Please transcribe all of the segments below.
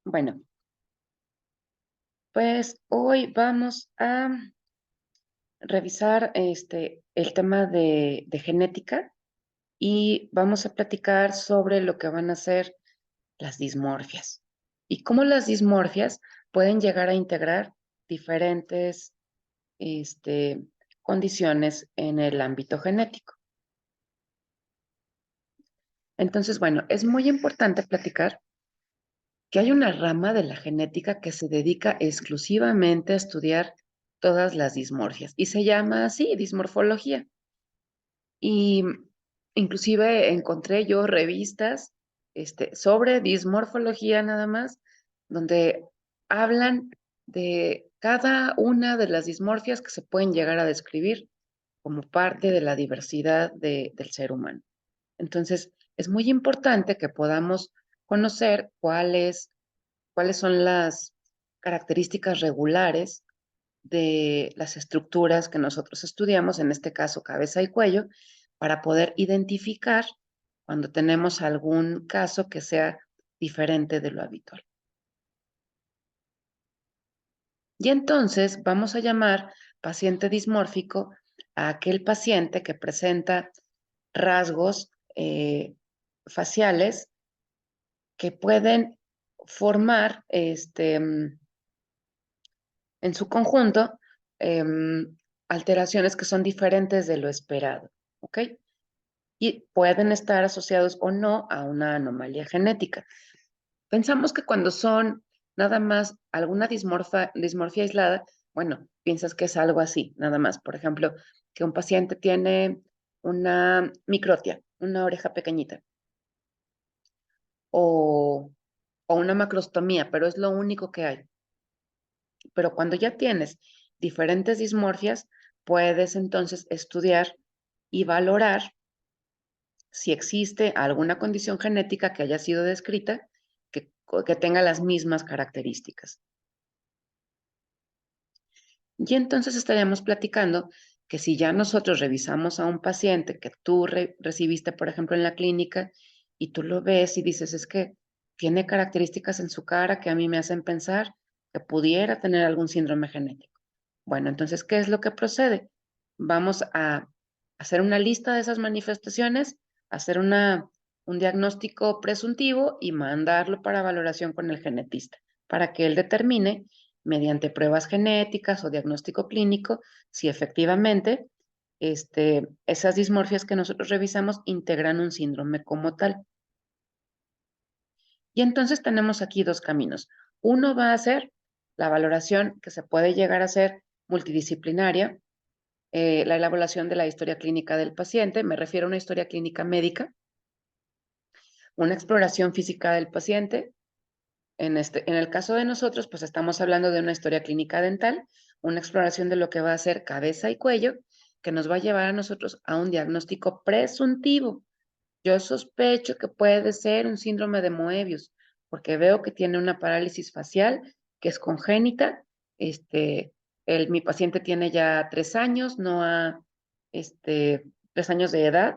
Bueno, pues hoy vamos a revisar el tema de genética y vamos a platicar sobre lo que van a ser las dismorfias y cómo las dismorfias pueden llegar a integrar diferentes este, condiciones en el ámbito genético. Entonces, bueno, es muy importante platicar que hay una rama de la genética que se dedica exclusivamente a estudiar todas las dismorfias y se llama así, dismorfología. Y inclusive encontré yo revistas sobre dismorfología nada más, donde hablan de cada una de las dismorfias que se pueden llegar a describir como parte de la diversidad del ser humano. Entonces, es muy importante que podamos conocer cuáles son las características regulares de las estructuras que nosotros estudiamos, en este caso cabeza y cuello, para poder identificar cuando tenemos algún caso que sea diferente de lo habitual. Y entonces vamos a llamar paciente dismórfico a aquel paciente que presenta rasgos faciales que pueden formar en su conjunto alteraciones que son diferentes de lo esperado, ¿ok? Y pueden estar asociados o no a una anomalía genética. Pensamos que cuando son nada más alguna dismorfia aislada, bueno, piensas que es algo así, nada más. Por ejemplo, que un paciente tiene una microtia, una oreja pequeñita, o, o una macrostomía, pero es lo único que hay. Pero cuando ya tienes diferentes dismorfias, puedes entonces estudiar y valorar si existe alguna condición genética que haya sido descrita que tenga las mismas características. Y entonces estaríamos platicando que si ya nosotros revisamos a un paciente que tú recibiste, por ejemplo, en la clínica, y tú lo ves y dices, es que tiene características en su cara que a mí me hacen pensar que pudiera tener algún síndrome genético. Bueno, entonces, ¿qué es lo que procede? Vamos a hacer una lista de esas manifestaciones, hacer un diagnóstico presuntivo y mandarlo para valoración con el genetista, para que él determine mediante pruebas genéticas o diagnóstico clínico si efectivamente esas dismorfias que nosotros revisamos integran un síndrome como tal. Y entonces tenemos aquí dos caminos. Uno va a ser la valoración que se puede llegar a ser multidisciplinaria, la elaboración de la historia clínica del paciente, me refiero a una historia clínica médica, una exploración física del paciente. En el caso de nosotros, pues estamos hablando de una historia clínica dental, una exploración de lo que va a ser cabeza y cuello, que nos va a llevar a nosotros a un diagnóstico presuntivo. Yo sospecho que puede ser un síndrome de Moebius, porque veo que tiene una parálisis facial que es congénita. Mi paciente tiene ya 3 años, no ha, 3 años de edad.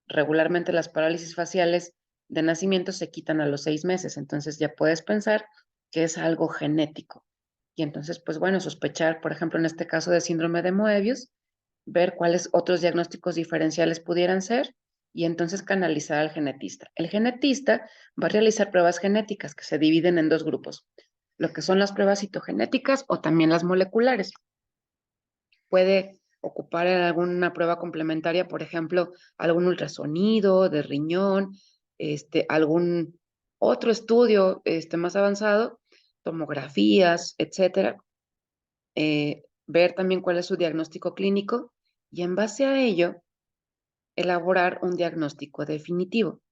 Regularmente las parálisis faciales de nacimiento se quitan a los 6 meses, entonces ya puedes pensar que es algo genético. Y entonces, pues bueno, sospechar, por ejemplo, en este caso de síndrome de Moebius, ver cuáles otros diagnósticos diferenciales pudieran ser y entonces canalizar al genetista. El genetista va a realizar pruebas genéticas que se dividen en dos grupos, lo que son las pruebas citogenéticas o también las moleculares. Puede ocupar en alguna prueba complementaria, por ejemplo, algún ultrasonido de riñón, algún otro estudio más avanzado, tomografías, etcétera, ver también cuál es su diagnóstico clínico y en base a ello elaborar un diagnóstico definitivo.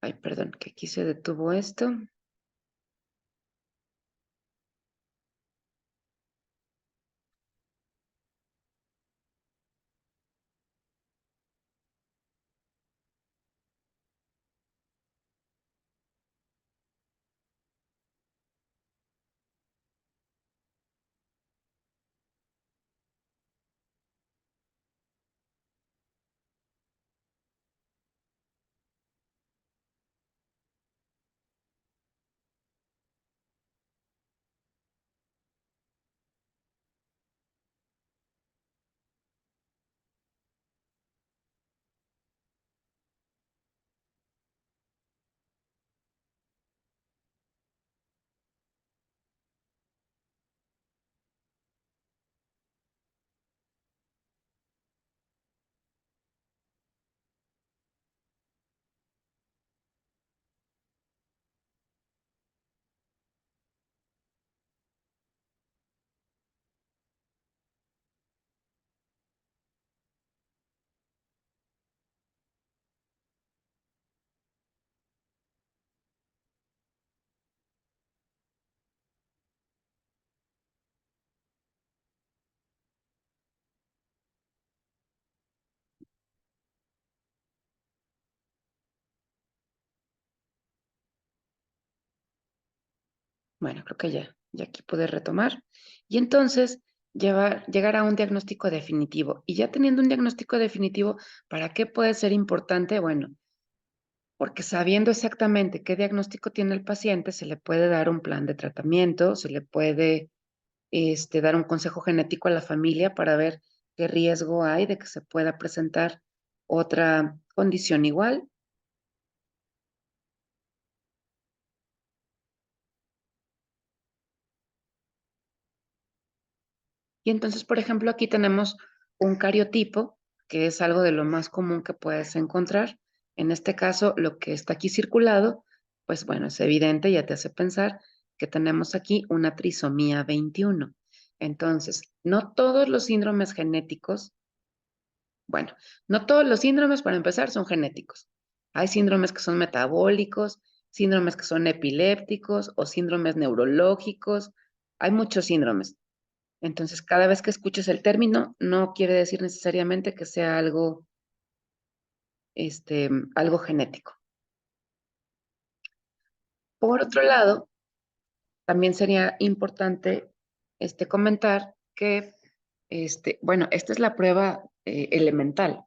Ay, perdón, que aquí se detuvo esto. Bueno, creo que ya aquí pude retomar. Y entonces llegar a un diagnóstico definitivo. Y ya teniendo un diagnóstico definitivo, ¿para qué puede ser importante? Bueno, porque sabiendo exactamente qué diagnóstico tiene el paciente, se le puede dar un plan de tratamiento, se le puede dar un consejo genético a la familia para ver qué riesgo hay de que se pueda presentar otra condición igual. Y entonces, por ejemplo, aquí tenemos un cariotipo, que es algo de lo más común que puedes encontrar. En este caso, lo que está aquí circulado, pues bueno, es evidente, ya te hace pensar que tenemos aquí una trisomía 21. Entonces, no todos los síndromes genéticos, bueno, no todos los síndromes, para empezar, son genéticos. Hay síndromes que son metabólicos, síndromes que son epilépticos o síndromes neurológicos. Hay muchos síndromes. Entonces, cada vez que escuches el término, no quiere decir necesariamente que sea algo genético. Por otro lado, también sería importante comentar que, bueno, esta es la prueba elemental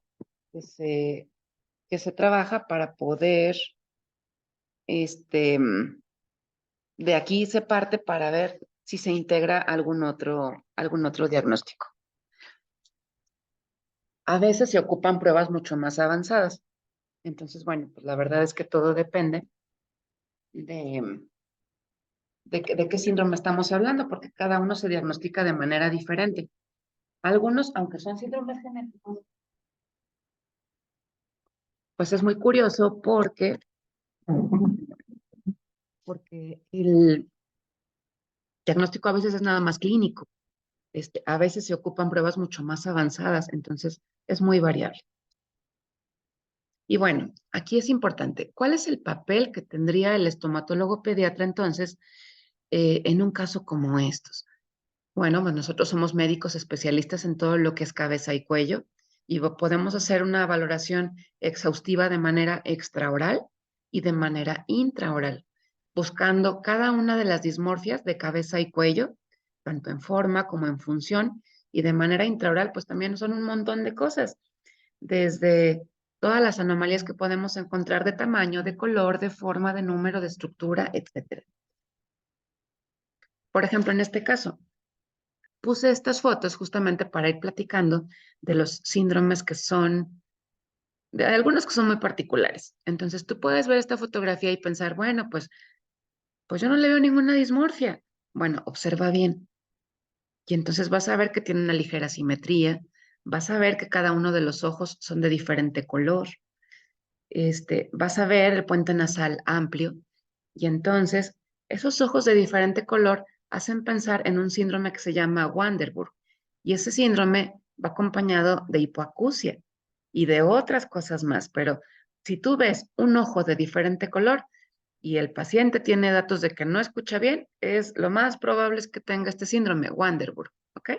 que que se trabaja para poder, este, de aquí se parte para ver si se integra algún otro diagnóstico. A veces se ocupan pruebas mucho más avanzadas. Entonces, bueno, pues la verdad es que todo depende de, de qué síndrome estamos hablando, porque cada uno se diagnostica de manera diferente. Algunos, aunque son síndromes genéticos, pues es muy curioso porque el diagnóstico a veces es nada más clínico. A veces se ocupan pruebas mucho más avanzadas, entonces es muy variable. Y bueno, aquí es importante, ¿cuál es el papel que tendría el estomatólogo pediatra entonces en un caso como estos? Bueno, pues nosotros somos médicos especialistas en todo lo que es cabeza y cuello y podemos hacer una valoración exhaustiva de manera extraoral y de manera intraoral, buscando cada una de las dismorfias de cabeza y cuello, tanto en forma como en función, y de manera intraoral, pues también son un montón de cosas, desde todas las anomalías que podemos encontrar de tamaño, de color, de forma, de número, de estructura, etcétera. Por ejemplo, en este caso, puse estas fotos justamente para ir platicando de los síndromes que son, de algunos que son muy particulares. Entonces tú puedes ver esta fotografía y pensar, bueno, pues yo no le veo ninguna dismorfia. Bueno, observa bien. Y entonces vas a ver que tiene una ligera simetría, vas a ver que cada uno de los ojos son de diferente color, vas a ver el puente nasal amplio. Y entonces esos ojos de diferente color hacen pensar en un síndrome que se llama Wanderburg. Y ese síndrome va acompañado de hipoacusia y de otras cosas más. Pero si tú ves un ojo de diferente color y el paciente tiene datos de que no escucha bien, es lo más probable es que tenga este síndrome Wanderburg, ¿ok?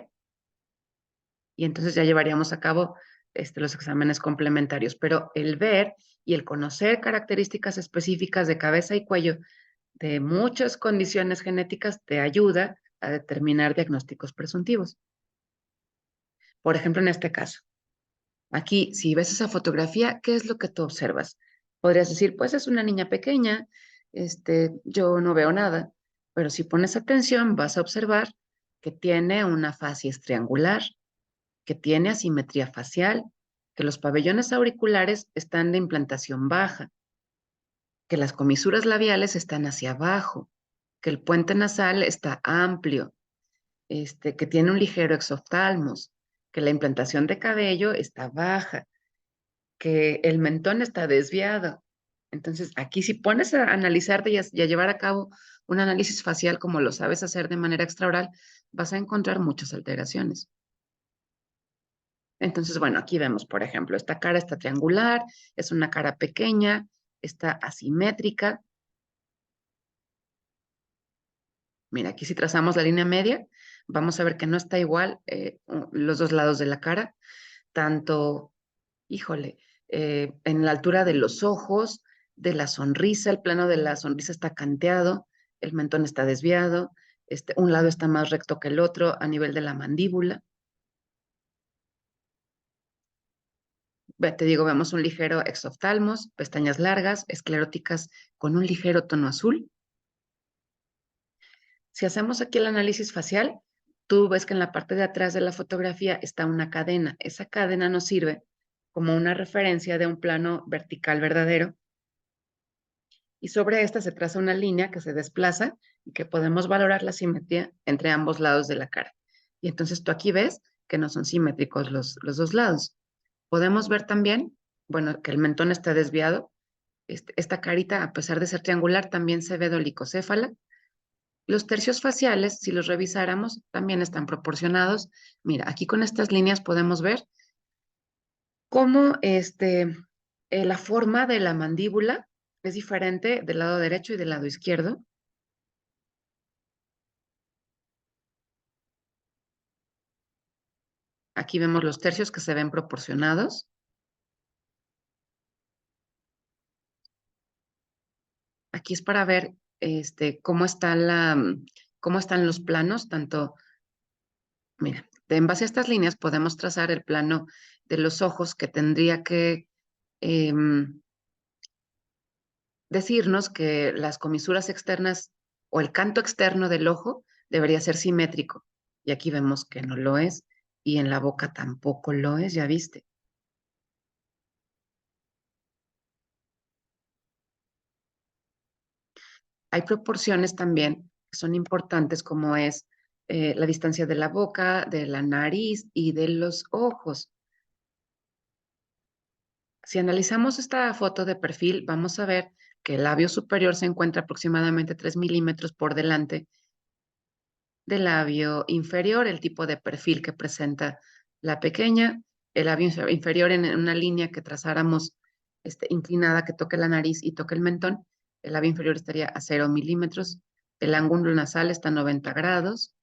Y entonces ya llevaríamos a cabo los exámenes complementarios. Pero el ver y el conocer características específicas de cabeza y cuello de muchas condiciones genéticas te ayuda a determinar diagnósticos presuntivos. Por ejemplo, en este caso, aquí, si ves esa fotografía, ¿qué es lo que tú observas? Podrías decir, pues es una niña pequeña, yo no veo nada, pero si pones atención, vas a observar que tiene una facies triangular, que tiene asimetría facial, que los pabellones auriculares están de implantación baja, que las comisuras labiales están hacia abajo, que el puente nasal está amplio, que tiene un ligero exoftalmos, que la implantación de cabello está baja, que el mentón está desviado. Entonces, aquí si pones a analizarte y a llevar a cabo un análisis facial como lo sabes hacer de manera extraoral, vas a encontrar muchas alteraciones. Entonces, bueno, aquí vemos, por ejemplo, esta cara está triangular, es una cara pequeña, está asimétrica. Mira, aquí si trazamos la línea media, vamos a ver que no está igual los dos lados de la cara, tanto, híjole, en la altura de los ojos, de la sonrisa, el plano de la sonrisa está canteado, el mentón está desviado, un lado está más recto que el otro a nivel de la mandíbula. Te digo, vemos un ligero exoftalmos, pestañas largas, escleróticas con un ligero tono azul. Si hacemos aquí el análisis facial, tú ves que en la parte de atrás de la fotografía está una cadena. Esa cadena nos sirve como una referencia de un plano vertical verdadero y sobre esta se traza una línea que se desplaza y que podemos valorar la simetría entre ambos lados de la cara. Y entonces tú aquí ves que no son simétricos los dos lados. Podemos ver también, bueno, que el mentón está desviado. Esta carita, a pesar de ser triangular, también se ve dolicocéfala. Los tercios faciales, si los revisáramos, también están proporcionados. Mira, aquí con estas líneas podemos ver cómo la forma de la mandíbula es diferente del lado derecho y del lado izquierdo. Aquí vemos los tercios que se ven proporcionados. Aquí es para ver cómo está cómo están los planos, tanto, mira, en base a estas líneas podemos trazar el plano de los ojos que tendría que em, decirnos que las comisuras externas o el canto externo del ojo debería ser simétrico. Y aquí vemos que no lo es, y en la boca tampoco lo es, ya viste. Hay proporciones también que son importantes, como es la distancia de la boca, de la nariz y de los ojos. Si analizamos esta foto de perfil, vamos a ver que el labio superior se encuentra aproximadamente 3 milímetros por delante del labio inferior, el tipo de perfil que presenta la pequeña, el labio inferior en una línea que trazáramos inclinada que toque la nariz y toque el mentón, el labio inferior estaría a 0 milímetros, el ángulo nasal está a 90 grados,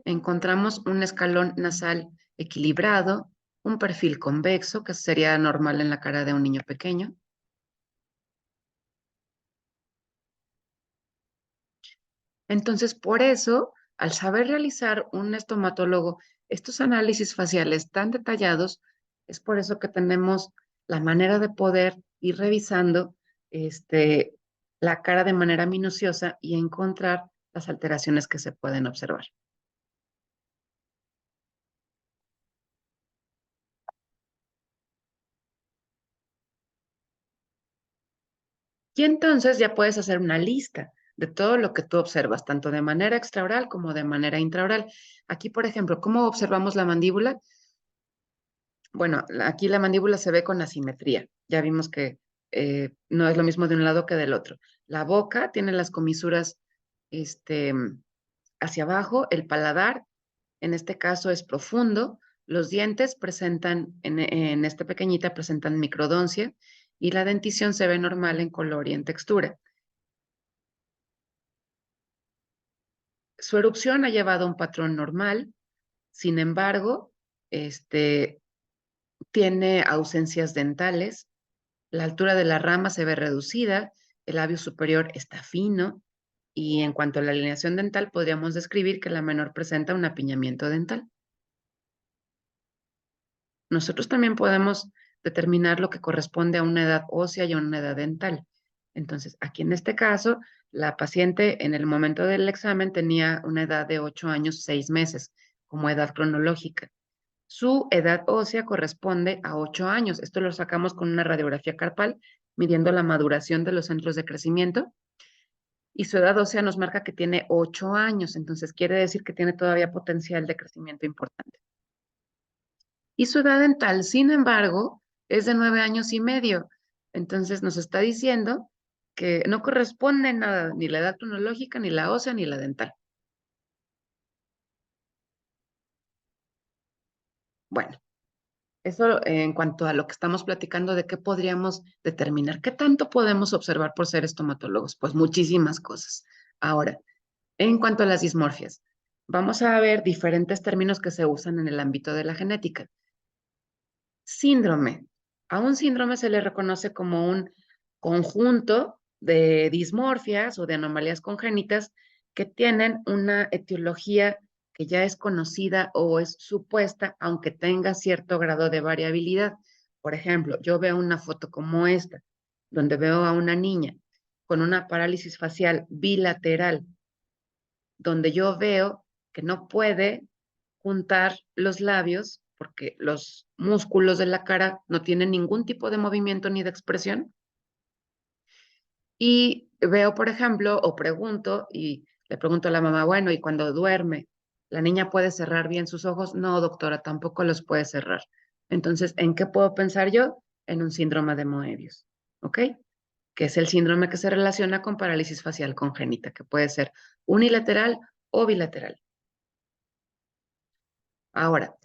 encontramos un escalón nasal equilibrado, un perfil convexo, que sería normal en la cara de un niño pequeño. Entonces, por eso, al saber realizar un estomatólogo estos análisis faciales tan detallados, es por eso que tenemos la manera de poder ir revisando este, la cara de manera minuciosa y encontrar las alteraciones que se pueden observar. Y entonces ya puedes hacer una lista de todo lo que tú observas, tanto de manera extraoral como de manera intraoral. Aquí, por ejemplo, ¿cómo observamos la mandíbula? Bueno, aquí la mandíbula se ve con asimetría. Ya vimos que no es lo mismo de un lado que del otro. La boca tiene las comisuras este, hacia abajo, el paladar, en este caso es profundo, los dientes presentan, en esta pequeñita, presentan microdoncia y la dentición se ve normal en color y en textura. Su erupción ha llevado a un patrón normal, sin embargo, este, tiene ausencias dentales. La altura de la rama se ve reducida, el labio superior está fino y en cuanto a la alineación dental, podríamos describir que la menor presenta un apiñamiento dental. Nosotros también podemos determinar lo que corresponde a una edad ósea y a una edad dental. Entonces, aquí en este caso, la paciente en el momento del examen tenía una edad de 8 años, 6 meses como edad cronológica. Su edad ósea corresponde a 8 años. Esto lo sacamos con una radiografía carpal, midiendo la maduración de los centros de crecimiento. Y su edad ósea nos marca que tiene 8 años. Entonces quiere decir que tiene todavía potencial de crecimiento importante. Y su edad dental, sin embargo, es de 9 años y medio. Entonces nos está diciendo que no corresponde nada, ni la edad cronológica, ni la ósea, ni la dental. Bueno, eso en cuanto a lo que estamos platicando de qué podríamos determinar, qué tanto podemos observar por ser estomatólogos, pues muchísimas cosas. Ahora, en cuanto a las dismorfias, vamos a ver diferentes términos que se usan en el ámbito de la genética. Síndrome. A un síndrome se le reconoce como un conjunto de dismorfias o de anomalías congénitas que tienen una etiología que ya es conocida o es supuesta, aunque tenga cierto grado de variabilidad. Por ejemplo, yo veo una foto como esta, donde veo a una niña con una parálisis facial bilateral, donde yo veo que no puede juntar los labios porque los músculos de la cara no tienen ningún tipo de movimiento ni de expresión. Y veo, por ejemplo, o pregunto, y le pregunto a la mamá, bueno, ¿y cuando duerme, la niña puede cerrar bien sus ojos? No, doctora, tampoco los puede cerrar. Entonces, ¿en qué puedo pensar yo? En un síndrome de Moebius, ¿ok? Que es el síndrome que se relaciona con parálisis facial congénita, que puede ser unilateral o bilateral. Ahora,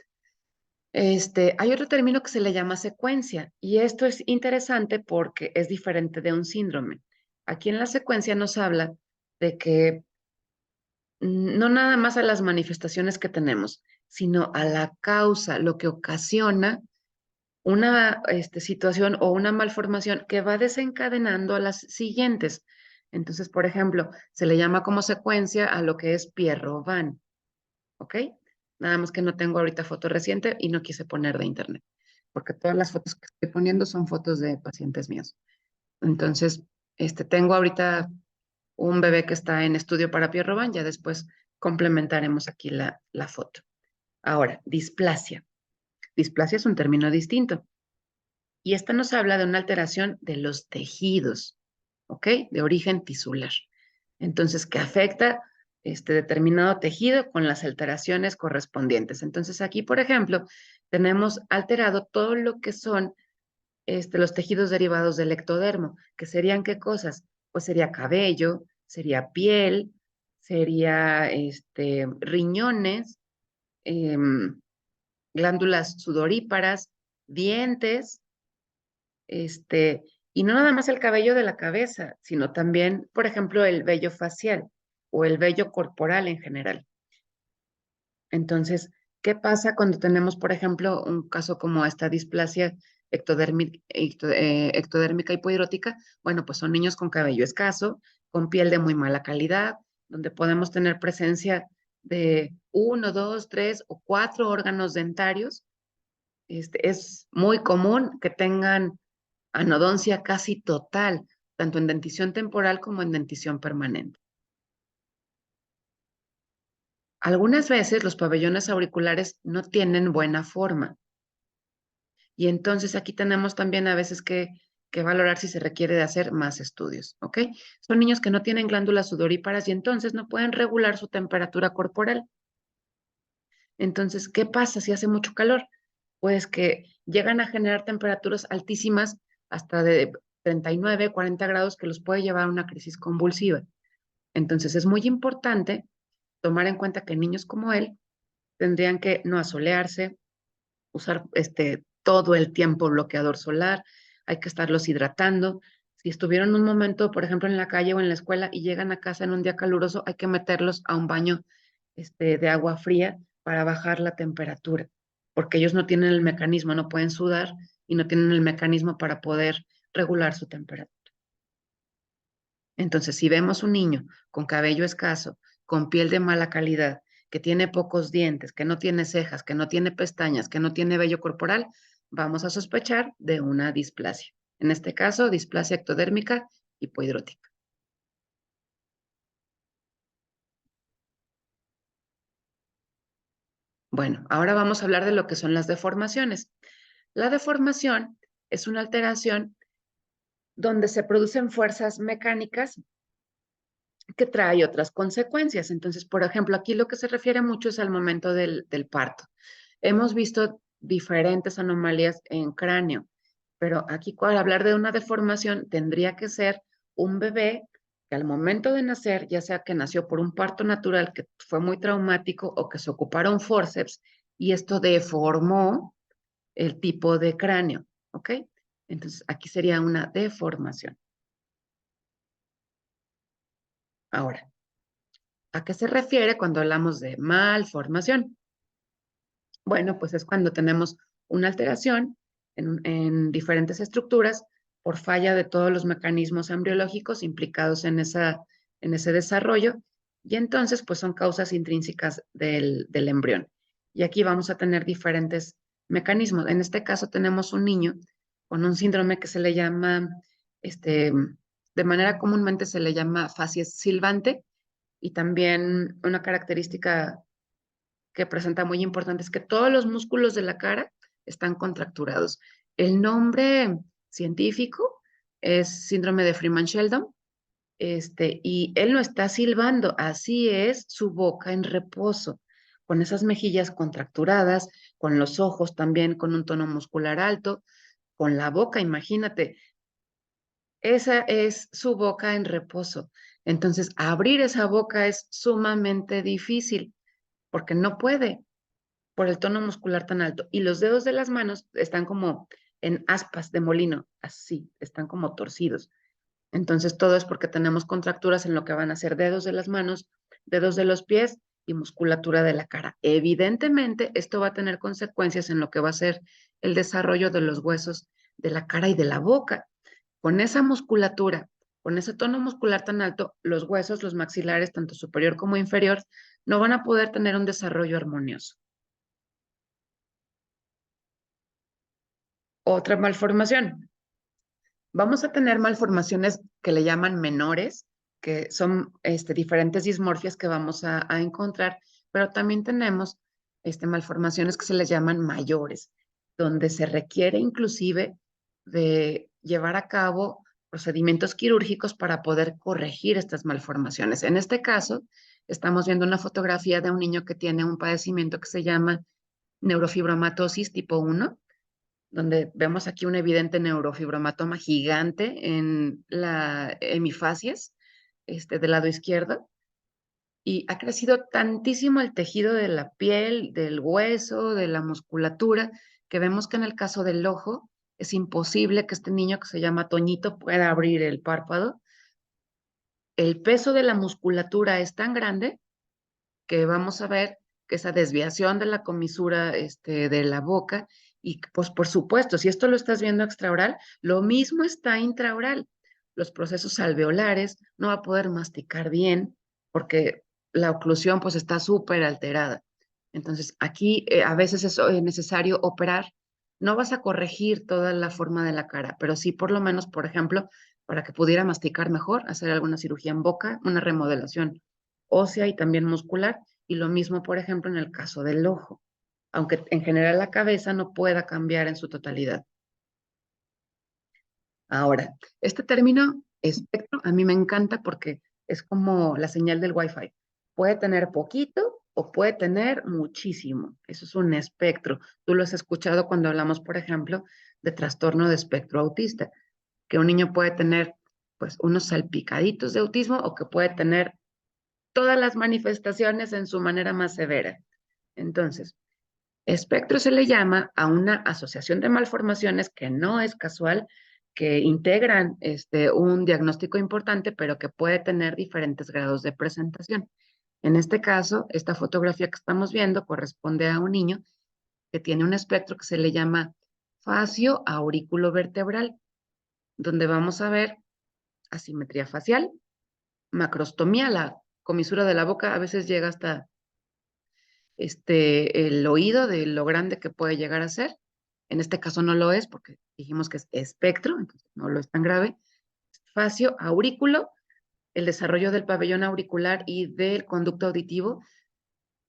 hay otro término que se le llama secuencia, y esto es interesante porque es diferente de un síndrome. Aquí en la secuencia nos habla de que no nada más a las manifestaciones que tenemos, sino a la causa, lo que ocasiona una situación o una malformación que va desencadenando a las siguientes. Entonces, por ejemplo, se le llama como secuencia a lo que es Pierre-Robin, ¿ok? Nada más que no tengo ahorita foto reciente y no quise poner de internet, porque todas las fotos que estoy poniendo son fotos de pacientes míos. Entonces, tengo ahorita un bebé que está en estudio para Pierre-Robin, ya después complementaremos aquí la foto. Ahora, displasia. Displasia es un término distinto y esta nos habla de una alteración de los tejidos, ¿ok? De origen tisular. Entonces, que afecta este determinado tejido con las alteraciones correspondientes. Entonces, aquí, por ejemplo, tenemos alterado todo lo que son los tejidos derivados del ectodermo, que serían qué cosas? Pues sería cabello, sería piel, sería riñones, em, glándulas sudoríparas, dientes, y no nada más el cabello de la cabeza, sino también, por ejemplo, el vello facial o el vello corporal en general. Entonces, ¿qué pasa cuando tenemos, por ejemplo, un caso como esta displasia ectodérmica hipohidrótica? Bueno, pues son niños con cabello escaso, con piel de muy mala calidad, donde podemos tener presencia de uno, dos, tres o cuatro órganos dentarios. Es muy común que tengan anodoncia casi total, tanto en dentición temporal como en dentición permanente. Algunas veces los pabellones auriculares no tienen buena forma y entonces aquí tenemos también a veces que valorar si se requiere de hacer más estudios, ¿ok? Son niños que no tienen glándulas sudoríparas y entonces no pueden regular su temperatura corporal. Entonces, ¿qué pasa si hace mucho calor? Pues que llegan a generar temperaturas altísimas hasta de 39, 40 grados que los puede llevar a una crisis convulsiva. Entonces, es muy importante tomar en cuenta que niños como él tendrían que no asolearse, usar todo el tiempo bloqueador solar, hay que estarlos hidratando. Si estuvieron un momento, por ejemplo, en la calle o en la escuela y llegan a casa en un día caluroso, hay que meterlos a un baño de agua fría para bajar la temperatura, porque ellos no tienen el mecanismo, no pueden sudar y no tienen el mecanismo para poder regular su temperatura. Entonces, si vemos un niño con cabello escaso, con piel de mala calidad, que tiene pocos dientes, que no tiene cejas, que no tiene pestañas, que no tiene vello corporal, vamos a sospechar de una displasia. En este caso, displasia ectodérmica hipohidrótica. Bueno, ahora vamos a hablar de lo que son las deformaciones. La deformación es una alteración donde se producen fuerzas mecánicas que trae otras consecuencias. Entonces, por ejemplo, aquí lo que se refiere mucho es al momento del parto. Hemos visto diferentes anomalías en cráneo, pero aquí al hablar de una deformación tendría que ser un bebé que al momento de nacer, ya sea que nació por un parto natural que fue muy traumático o que se ocuparon forceps y esto deformó el tipo de cráneo, ¿ok? Entonces, aquí sería una deformación. Ahora, ¿a qué se refiere cuando hablamos de malformación? Bueno, pues es cuando tenemos una alteración en diferentes estructuras por falla de todos los mecanismos embriológicos implicados en ese desarrollo, y entonces pues son causas intrínsecas del embrión. Y aquí vamos a tener diferentes mecanismos. En este caso tenemos un niño con un síndrome que se le llama, de manera comúnmente se le llama facies silvante, y también una característica que presenta muy importante es que todos los músculos de la cara están contracturados. El nombre científico es síndrome de Freeman-Sheldon, y él no está silbando, así es su boca en reposo, con esas mejillas contracturadas, con los ojos también con un tono muscular alto, con la boca, imagínate, esa es su boca en reposo. Entonces, abrir esa boca es sumamente difícil porque no puede por el tono muscular tan alto. Y los dedos de las manos están como en aspas de molino, así, están como torcidos. Entonces, todo es porque tenemos contracturas en lo que van a ser dedos de las manos, dedos de los pies y musculatura de la cara. Evidentemente, esto va a tener consecuencias en lo que va a ser el desarrollo de los huesos de la cara y de la boca. Con esa musculatura, con ese tono muscular tan alto, los huesos, los maxilares, tanto superior como inferior, no van a poder tener un desarrollo armonioso. Otra malformación. Vamos a tener malformaciones que le llaman menores, que son diferentes dismorfias que vamos a encontrar, pero también tenemos malformaciones que se les llaman mayores, donde se requiere inclusive de llevar a cabo procedimientos quirúrgicos para poder corregir estas malformaciones. En este caso, estamos viendo una fotografía de un niño que tiene un padecimiento que se llama neurofibromatosis tipo 1, donde vemos aquí un evidente neurofibromatoma gigante en la hemifacies, del lado izquierdo, y ha crecido tantísimo el tejido de la piel, del hueso, de la musculatura, que vemos que en el caso del ojo es imposible que este niño que se llama Toñito pueda abrir el párpado. El peso de la musculatura es tan grande que vamos a ver que esa desviación de la comisura de la boca, y pues por supuesto, si esto lo estás viendo extraoral, lo mismo está intraoral. Los procesos alveolares, no va a poder masticar bien porque la oclusión pues está súper alterada. Entonces aquí a veces es necesario operar. No vas a corregir toda la forma de la cara, pero sí por lo menos, por ejemplo, para que pudiera masticar mejor, hacer alguna cirugía en boca, una remodelación ósea y también muscular, y lo mismo, por ejemplo, en el caso del ojo, aunque en general la cabeza no pueda cambiar en su totalidad. Ahora, este término espectro a mí me encanta porque es como la señal del Wi-Fi. Puede tener poquito o puede tener muchísimo. Eso es un espectro. Tú lo has escuchado cuando hablamos, por ejemplo, de trastorno de espectro autista, que un niño puede tener pues unos salpicaditos de autismo o que puede tener todas las manifestaciones en su manera más severa. Entonces, espectro se le llama a una asociación de malformaciones que no es casual, que integran un diagnóstico importante, pero que puede tener diferentes grados de presentación. En este caso, esta fotografía que estamos viendo corresponde a un niño que tiene un espectro que se le llama facio auriculovertebral, donde vamos a ver asimetría facial, macrostomía, la comisura de la boca a veces llega hasta el oído de lo grande que puede llegar a ser. En este caso no lo es porque dijimos que es espectro, entonces no lo es tan grave. Facio, aurículo, el desarrollo del pabellón auricular y del conducto auditivo,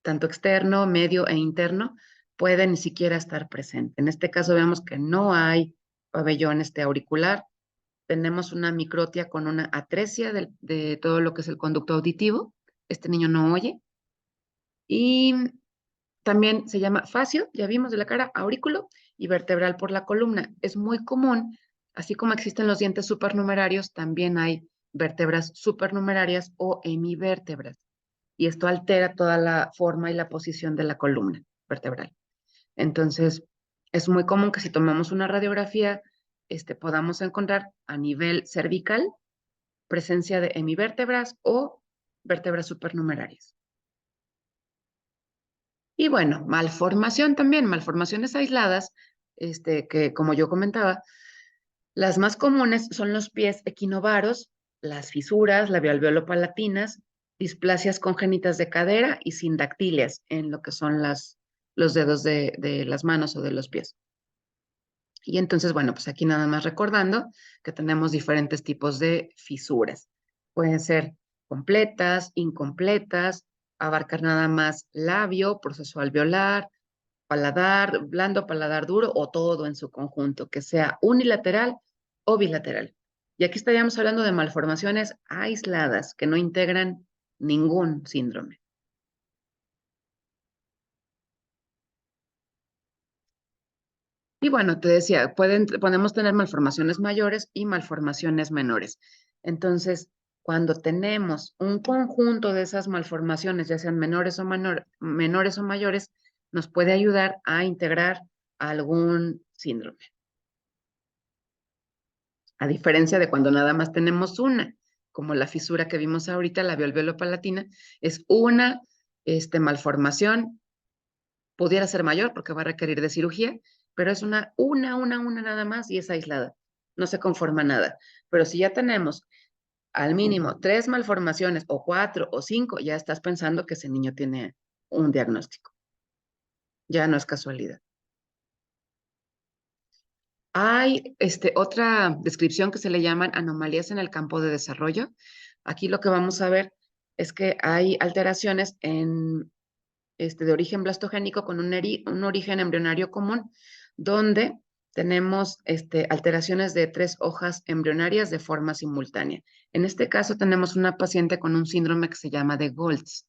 tanto externo, medio e interno, puede ni siquiera estar presente. En este caso vemos que no hay pabellón auricular, tenemos una microtia con una atresia de todo lo que es el conducto auditivo. Este niño no oye. Y también se llama facio, ya vimos de la cara, aurículo y vertebral por la columna. Es muy común, así como existen los dientes supernumerarios, también hay vértebras supernumerarias o hemivértebras. Y esto altera toda la forma y la posición de la columna vertebral. Entonces, es muy común que si tomamos una radiografía, podamos encontrar a nivel cervical presencia de hemivértebras o vértebras supernumerarias. Y bueno, malformación también, malformaciones aisladas, que como yo comentaba, Las más comunes son los pies equinovaros, las fisuras, labialveolopalatinas, displasias congénitas de cadera y sindactilias en lo que son los dedos de las manos o de los pies. Y entonces, bueno, pues aquí nada más recordando que tenemos diferentes tipos de fisuras. Pueden ser completas, incompletas, abarcar nada más labio, proceso alveolar, paladar blando, paladar duro o todo en su conjunto, que sea unilateral o bilateral. Y aquí estaríamos hablando de malformaciones aisladas que no integran ningún síndrome. Y bueno, te decía, podemos tener malformaciones mayores y malformaciones menores. Entonces, cuando tenemos un conjunto de esas malformaciones, ya sean menores o mayores, nos puede ayudar a integrar algún síndrome. A diferencia de cuando nada más tenemos una, como la fisura que vimos ahorita, la alveolo-palatina, es una malformación, pudiera ser mayor porque va a requerir de cirugía, pero es una nada más y es aislada, no se conforma nada. Pero si ya tenemos al mínimo 3 malformaciones o 4 o 5, ya estás pensando que ese niño tiene un diagnóstico, ya no es casualidad. Hay otra descripción que se le llaman anomalías en el campo de desarrollo. Aquí lo que vamos a ver es que hay alteraciones de origen blastogénico con un origen embrionario común, donde tenemos alteraciones de 3 hojas embrionarias de forma simultánea. En este caso tenemos una paciente con un síndrome que se llama de Goltz,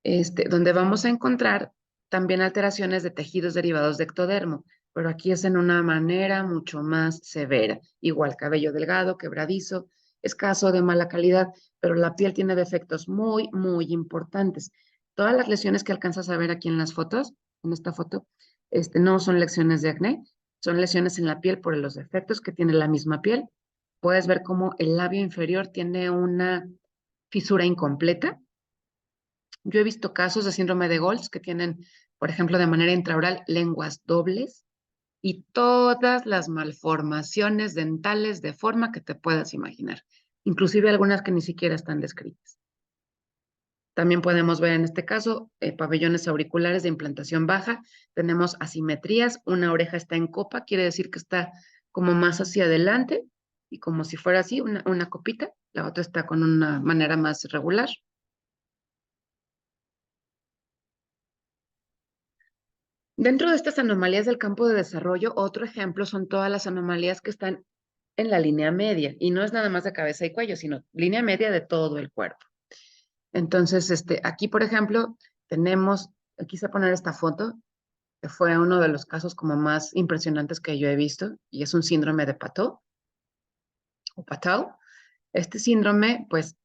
donde vamos a encontrar también alteraciones de tejidos derivados de ectodermo, pero aquí es en una manera mucho más severa. Igual cabello delgado, quebradizo, escaso, de mala calidad, pero la piel tiene defectos muy, muy importantes. Todas las lesiones que alcanzas a ver aquí en las fotos, en esta foto, no son lesiones de acné, son lesiones en la piel por los defectos que tiene la misma piel. Puedes ver cómo el labio inferior tiene una fisura incompleta. Yo he visto casos de síndrome de Goltz que tienen, por ejemplo, de manera intraoral, lenguas dobles y todas las malformaciones dentales de forma que te puedas imaginar, inclusive algunas que ni siquiera están descritas. También podemos ver en este caso pabellones auriculares de implantación baja. Tenemos asimetrías, una oreja está en copa, quiere decir que está como más hacia adelante y como si fuera así, una copita. La otra está con una manera más regular. Dentro de estas anomalías del campo de desarrollo, otro ejemplo son todas las anomalías que están en la línea media, y no es nada más de cabeza y cuello, sino línea media de todo el cuerpo. Entonces, aquí, por ejemplo, quise poner esta foto, que fue uno de los casos como más impresionantes que yo he visto, y es un síndrome de Pateau o Patau. Este síndrome, pues,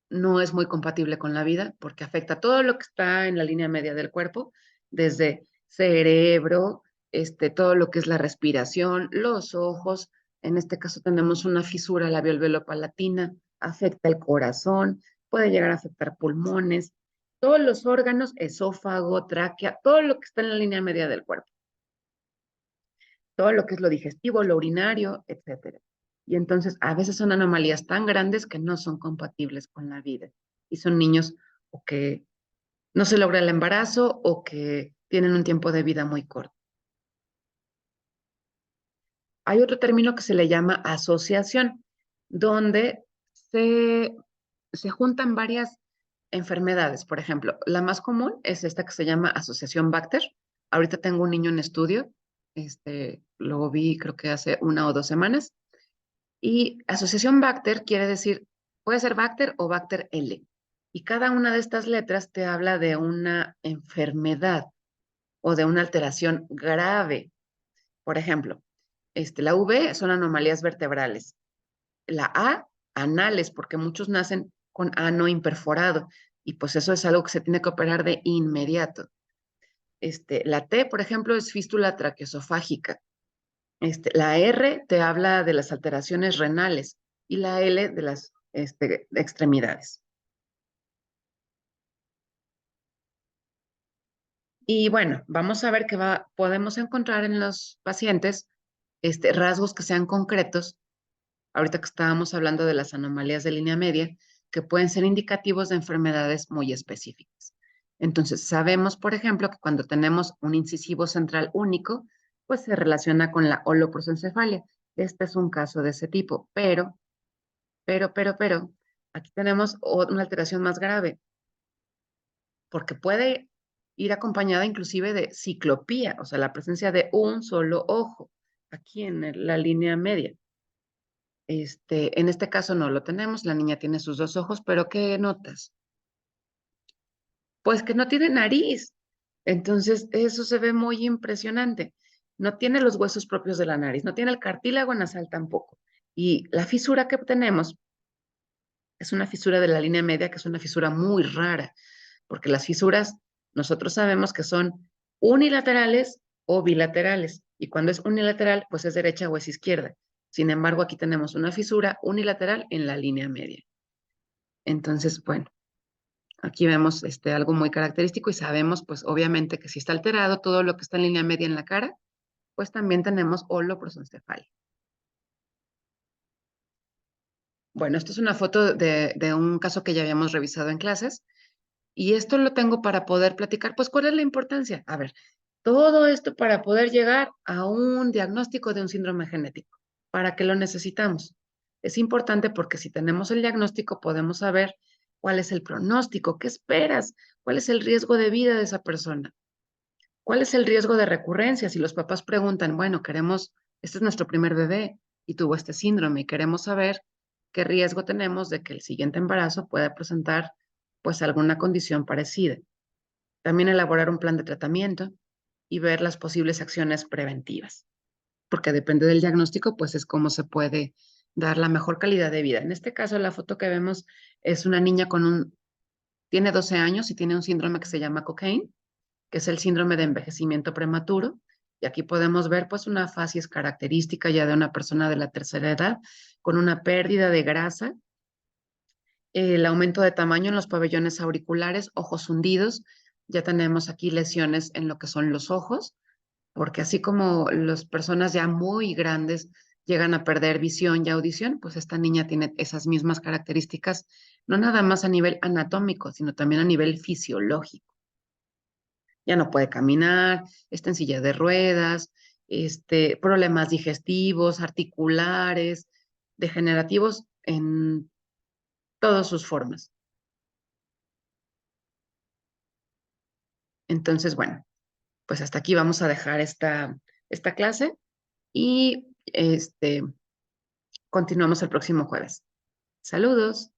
no es muy compatible con la vida porque afecta todo lo que está en la línea media del cuerpo, desde cerebro, todo lo que es la respiración, los ojos. En este caso tenemos una fisura labial-velopalatina, afecta el corazón, puede llegar a afectar pulmones, todos los órganos, esófago, tráquea, todo lo que está en la línea media del cuerpo, todo lo que es lo digestivo, lo urinario, etcétera. Y entonces a veces son anomalías tan grandes que no son compatibles con la vida. Y son niños o que no se logra el embarazo o que tienen un tiempo de vida muy corto. Hay otro término que se le llama asociación, donde se, se juntan varias enfermedades. Por ejemplo, la más común es esta que se llama asociación Bacter. Ahorita tengo un niño en estudio, lo vi creo que hace 1 o 2 semanas. Y asociación Bacter quiere decir, puede ser Bacter o Bacter L. Y cada una de estas letras te habla de una enfermedad o de una alteración grave. Por ejemplo, la V son anomalías vertebrales. La A, anales, porque muchos nacen con ano imperforado. Y pues eso es algo que se tiene que operar de inmediato. La T, por ejemplo, es fístula traqueosofágica. La R te habla de las alteraciones renales y la L de las extremidades. Y bueno, vamos a ver qué podemos encontrar en los pacientes rasgos que sean concretos, ahorita que estábamos hablando de las anomalías de línea media, que pueden ser indicativos de enfermedades muy específicas. Entonces, sabemos, por ejemplo, que cuando tenemos un incisivo central único, pues se relaciona con la holoprosencefalia. Este es un caso de ese tipo, pero, aquí tenemos una alteración más grave, porque puede ir acompañada inclusive de ciclopía, o sea, la presencia de un solo ojo aquí en la línea media. En este caso no lo tenemos, la niña tiene sus dos ojos, pero ¿qué notas? Pues que no tiene nariz. Entonces, eso se ve muy impresionante. No tiene los huesos propios de la nariz, no tiene el cartílago nasal tampoco. Y la fisura que tenemos es una fisura de la línea media, que es una fisura muy rara, porque las fisuras nosotros sabemos que son unilaterales o bilaterales, y cuando es unilateral, pues es derecha o es izquierda. Sin embargo, aquí tenemos una fisura unilateral en la línea media. Entonces, bueno, aquí vemos algo muy característico y sabemos, pues obviamente que si está alterado todo lo que está en línea media en la cara, pues también tenemos holoprosencefalia. Bueno, esto es una foto de un caso que ya habíamos revisado en clases. Y esto lo tengo para poder platicar, pues, ¿cuál es la importancia? A ver, todo esto para poder llegar a un diagnóstico de un síndrome genético. ¿Para qué lo necesitamos? Es importante porque si tenemos el diagnóstico podemos saber cuál es el pronóstico, qué esperas, cuál es el riesgo de vida de esa persona, cuál es el riesgo de recurrencia. Si los papás preguntan, bueno, este es nuestro primer bebé y tuvo este síndrome y queremos saber qué riesgo tenemos de que el siguiente embarazo pueda presentar pues alguna condición parecida. También elaborar un plan de tratamiento y ver las posibles acciones preventivas, porque depende del diagnóstico, pues es cómo se puede dar la mejor calidad de vida. En este caso, la foto que vemos es una niña tiene 12 años y tiene un síndrome que se llama Cockayne, que es el síndrome de envejecimiento prematuro. Y aquí podemos ver pues una facies característica ya de una persona de la tercera edad, con una pérdida de grasa, el aumento de tamaño en los pabellones auriculares, ojos hundidos. Ya tenemos aquí lesiones en lo que son los ojos, porque así como las personas ya muy grandes llegan a perder visión y audición, pues esta niña tiene esas mismas características, no nada más a nivel anatómico, sino también a nivel fisiológico. Ya no puede caminar, está en silla de ruedas, problemas digestivos, articulares, degenerativos en todas sus formas. Entonces, bueno, pues hasta aquí vamos a dejar esta clase y continuamos el próximo jueves. Saludos.